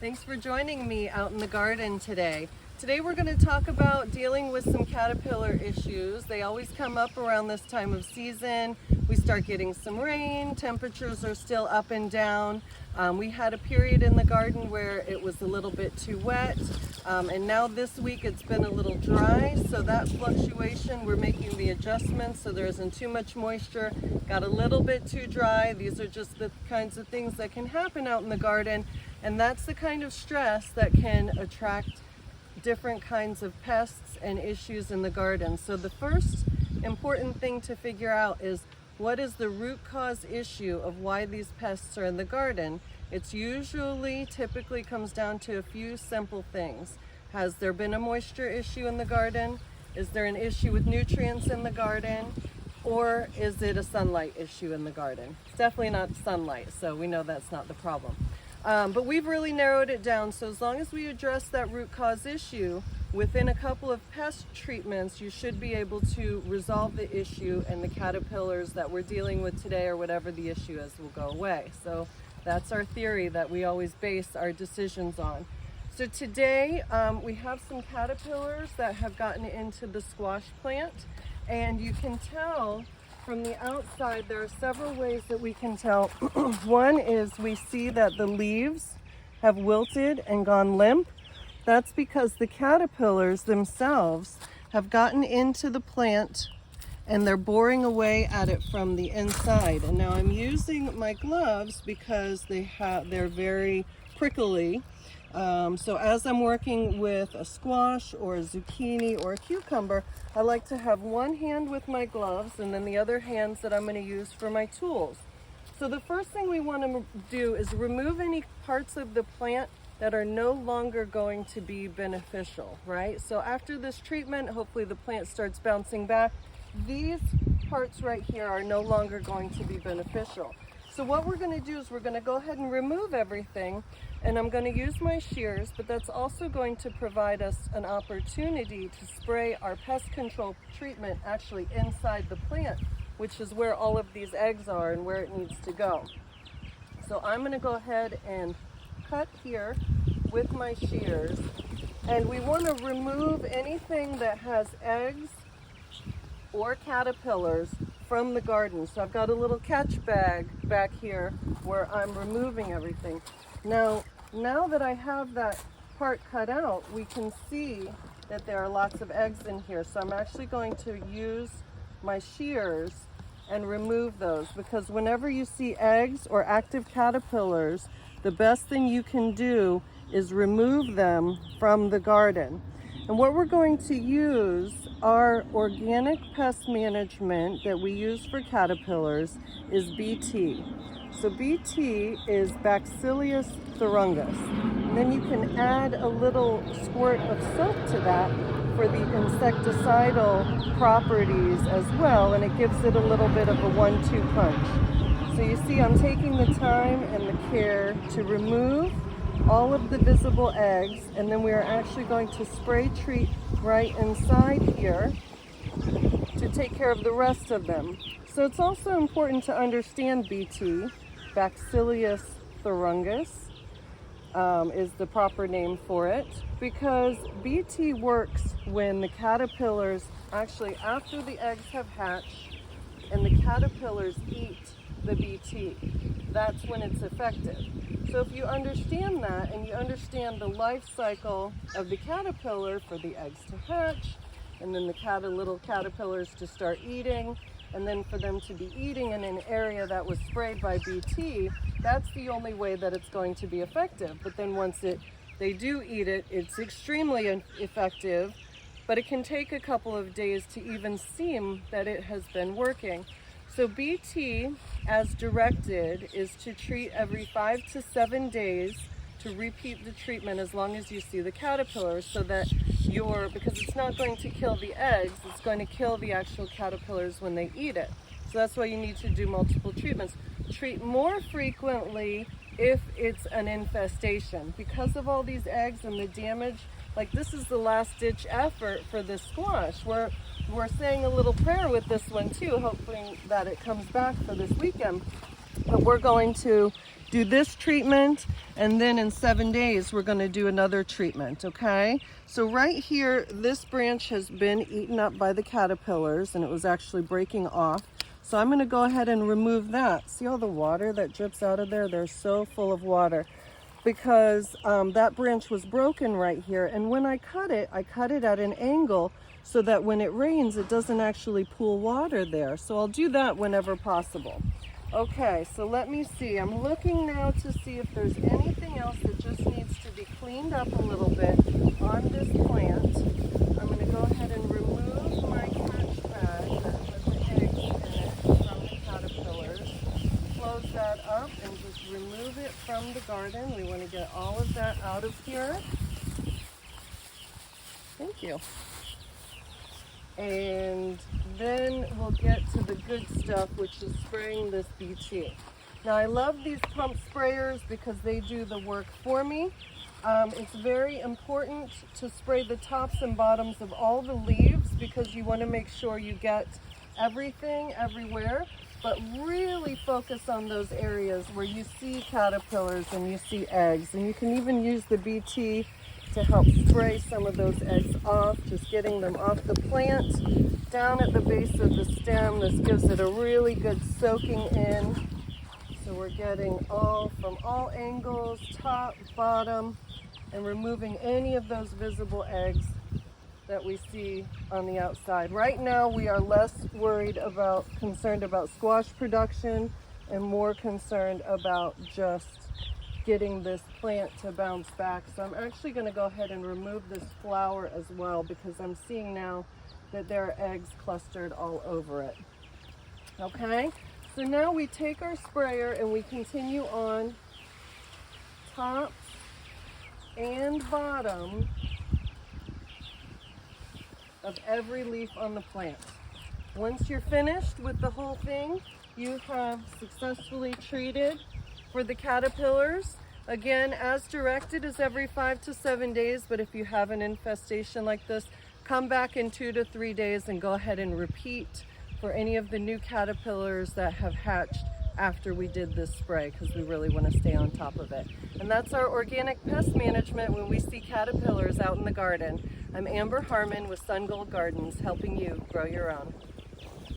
Thanks for joining me out in the garden today. Today we're going to talk about dealing with some caterpillar issues. They always come up around this time of season. We start getting some rain, temperatures are still up and down. We had a period in the garden where it was a little bit too wet, and now this week it's been a little dry, so that fluctuation, we're making the adjustments so there isn't too much moisture. Got a little bit too dry. These are just the kinds of things that can happen out in the garden, and that's the kind of stress that can attract different kinds of pests and issues in the garden. So the first important thing to figure out is, what is the root cause issue of why these pests are in the garden? It's typically comes down to a few simple things. Has there been a moisture issue in the garden? Is there an issue with nutrients in the garden? Or is it a sunlight issue in the garden? It's definitely not sunlight, so we know that's not the problem. But we've really narrowed it down, so as long as we address that root cause issue, within a couple of pest treatments, you should be able to resolve the issue, and the caterpillars that we're dealing with today, or whatever the issue is, will go away. So that's our theory that we always base our decisions on. So today we have some caterpillars that have gotten into the squash plant, and you can tell from the outside, there are several ways that we can tell. One is we see that the leaves have wilted and gone limp. That's because the caterpillars themselves have gotten into the plant and they're boring away at it from the inside. And now I'm using my gloves because they're very prickly. So as I'm working with a squash or a zucchini or a cucumber, I like to have one hand with my gloves and then the other hands that I'm going to use for my tools. So the first thing we want to do is remove any parts of the plant that are no longer going to be beneficial, right? So after this treatment, hopefully the plant starts bouncing back. These parts right here are no longer going to be beneficial. So what we're going to do is we're going to go ahead and remove everything, and I'm going to use my shears, but that's also going to provide us an opportunity to spray our pest control treatment actually inside the plant, which is where all of these eggs are and where it needs to go. So I'm going to go ahead and cut here with my shears, and we want to remove anything that has eggs or caterpillars from the garden. So I've got a little catch bag back here where I'm removing everything. Now that I have that part cut out, we can see that there are lots of eggs in here. So I'm actually going to use my shears and remove those, because whenever you see eggs or active caterpillars, the best thing you can do is remove them from the garden. And what we're going to use, our organic pest management that we use for caterpillars, is BT. So BT is Bacillus thuringiensis. And then you can add a little squirt of soap to that for the insecticidal properties as well, and it gives it a little bit of a 1-2 punch. So you see I'm taking the time and the care to remove all of the visible eggs, and then we are actually going to spray treat right inside here to take care of the rest of them. So it's also important to understand BT, Bacillus thuringiensis is the proper name for it, because BT works when the caterpillars, actually after the eggs have hatched and the caterpillars eat the BT. That's when it's effective. So if you understand that, and you understand the life cycle of the caterpillar for the eggs to hatch, and then the little caterpillars to start eating, and then for them to be eating in an area that was sprayed by BT, that's the only way that it's going to be effective. But then once they do eat it, it's extremely effective, but it can take a couple of days to even seem that it has been working. So BT, as directed, is to treat every 5 to 7 days, to repeat the treatment as long as you see the caterpillars, so that because it's not going to kill the eggs, it's going to kill the actual caterpillars when they eat it. So that's why you need to do multiple treatments. Treat more frequently if it's an infestation. Because of all these eggs and the damage, like this is the last ditch effort for this squash. We're saying a little prayer with this one too, hoping that it comes back for this weekend. But we're going to do this treatment, and then in 7 days we're going to do another treatment, okay? So right here, this branch has been eaten up by the caterpillars, and it was actually breaking off. So I'm going to go ahead and remove that. See all the water that drips out of there? They're so full of water because that branch was broken right here. And when I cut it at an angle so that when it rains, it doesn't actually pool water there. So I'll do that whenever possible. Okay, so let me see. I'm looking now to see if there's anything else that just needs to be cleaned up a little bit on this plant. I'm going to go ahead and remove my catch bag that has the eggs in it from the caterpillars. Close that up and just remove it from the garden. We want to get all of that out of here. Thank you. And then we'll get to the good stuff, which is spraying this BT. Now I love these pump sprayers because they do the work for me. It's very important to spray the tops and bottoms of all the leaves because you want to make sure you get everything everywhere, but really focus on those areas where you see caterpillars and you see eggs. And you can even use the BT to help spray some of those eggs off, just getting them off the plant, down at the base of the stem. This gives it a really good soaking in. So we're getting all from all angles, top, bottom, and removing any of those visible eggs that we see on the outside. Right now we are less concerned about squash production and more concerned about just getting this plant to bounce back. So I'm actually going to go ahead and remove this flower as well because I'm seeing now that there are eggs clustered all over it. Okay, so now we take our sprayer and we continue on top and bottom of every leaf on the plant. Once you're finished with the whole thing, you have successfully treated for the caterpillars. Again, as directed is every 5 to 7 days, but if you have an infestation like this, come back in 2 to 3 days and go ahead and repeat for any of the new caterpillars that have hatched after we did this spray, because we really want to stay on top of it. And that's our organic pest management when we see caterpillars out in the garden. I'm Amber Harmon with Sun Gold Gardens, helping you grow your own.